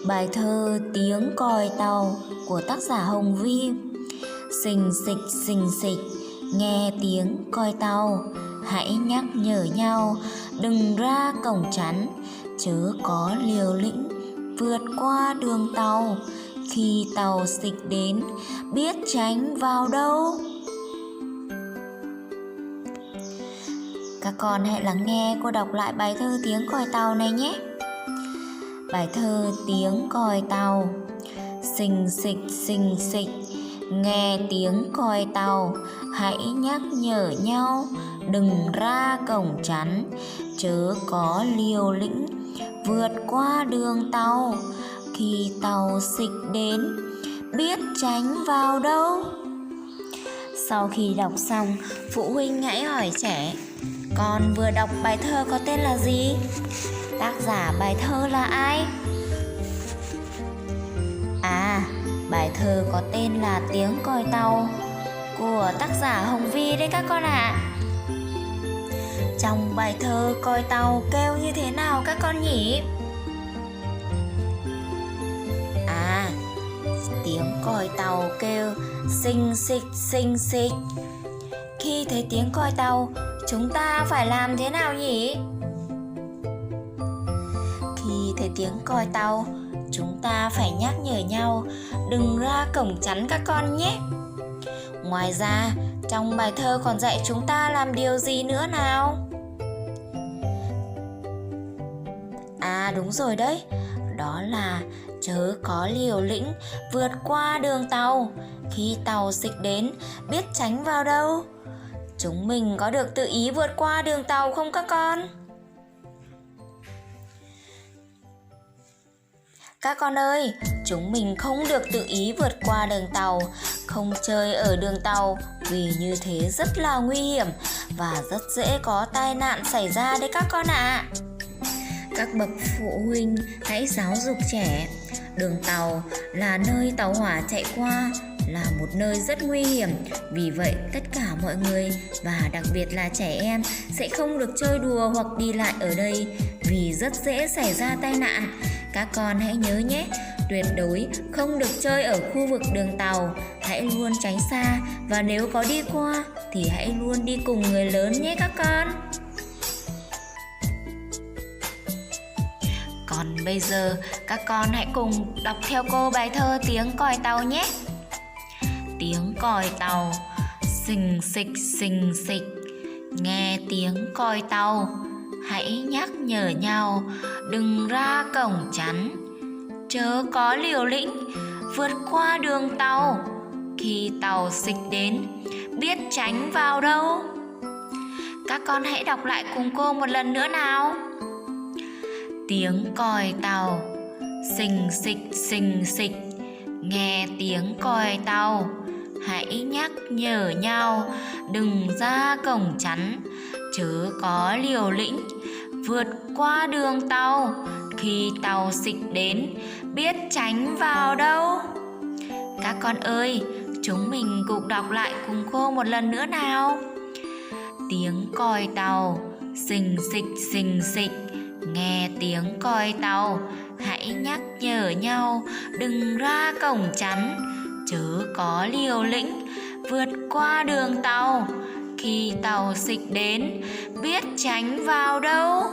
Bài thơ Tiếng còi tàu của tác giả Hồng Vi. Xình xịch, nghe tiếng còi tàu, hãy nhắc nhở nhau, đừng ra cổng chắn, chớ có liều lĩnh vượt qua đường tàu. Khi tàu xịch đến, biết tránh vào đâu. Các con hãy lắng nghe cô đọc lại bài thơ Tiếng còi tàu này nhé. Bài thơ Tiếng còi tàu. Xình xịch, nghe tiếng còi tàu, hãy nhắc nhở nhau, đừng ra cổng chắn, chớ có liều lĩnh vượt qua đường tàu. Khi tàu xịch đến, biết tránh vào đâu. Sau khi đọc xong, phụ huynh hãy hỏi trẻ: con vừa đọc bài thơ có tên là gì? Tác giả bài thơ là ai? Bài thơ có tên là Tiếng còi tàu của tác giả Hồng Vi đấy các con ạ. Trong bài thơ còi tàu kêu như thế nào các con nhỉ? Tiếng còi tàu kêu xình xịch. Khi thấy tiếng còi tàu, chúng ta phải làm thế nào nhỉ? Khi thấy tiếng còi tàu, chúng ta phải nhắc nhở nhau đừng ra cổng chắn các con nhé. Ngoài ra, trong bài thơ còn dạy chúng ta làm điều gì nữa nào? Đúng rồi đấy, đó là chớ có liều lĩnh vượt qua đường tàu. Khi tàu xịch đến, biết tránh vào đâu. Chúng mình có được tự ý vượt qua đường tàu không các con? Các con ơi, chúng mình không được tự ý vượt qua đường tàu, không chơi ở đường tàu, vì như thế rất là nguy hiểm và rất dễ có tai nạn xảy ra đấy các con ạ. Các bậc phụ huynh hãy giáo dục trẻ, đường tàu là nơi tàu hỏa chạy qua, là một nơi rất nguy hiểm. Vì vậy tất cả mọi người và đặc biệt là trẻ em sẽ không được chơi đùa hoặc đi lại ở đây, vì rất dễ xảy ra tai nạn. Các con hãy nhớ nhé, tuyệt đối không được chơi ở khu vực đường tàu, hãy luôn tránh xa, và nếu có đi qua thì hãy luôn đi cùng người lớn nhé các con. Còn bây giờ các con hãy cùng đọc theo cô bài thơ Tiếng còi tàu nhé. Tiếng còi tàu, xình xịch, nghe tiếng còi tàu, hãy nhắc nhở nhau đừng ra cổng chắn, chớ có liều lĩnh vượt qua đường tàu. Khi tàu xịch đến, biết tránh vào đâu. Các con hãy đọc lại cùng cô một lần nữa nào. Tiếng còi tàu, xình xịch, nghe tiếng còi tàu, hãy nhắc nhở nhau đừng ra cổng chắn, chớ có liều lĩnh vượt qua đường tàu. Khi tàu xịch đến, biết tránh vào đâu. Các con ơi, chúng mình cùng đọc lại cùng cô một lần nữa nào. Tiếng còi tàu, xình xịch, nghe tiếng còi tàu, hãy nhắc nhở nhau đừng ra cổng chắn, chớ có liều lĩnh vượt qua đường tàu. Khi tàu xịch đến, biết tránh vào đâu.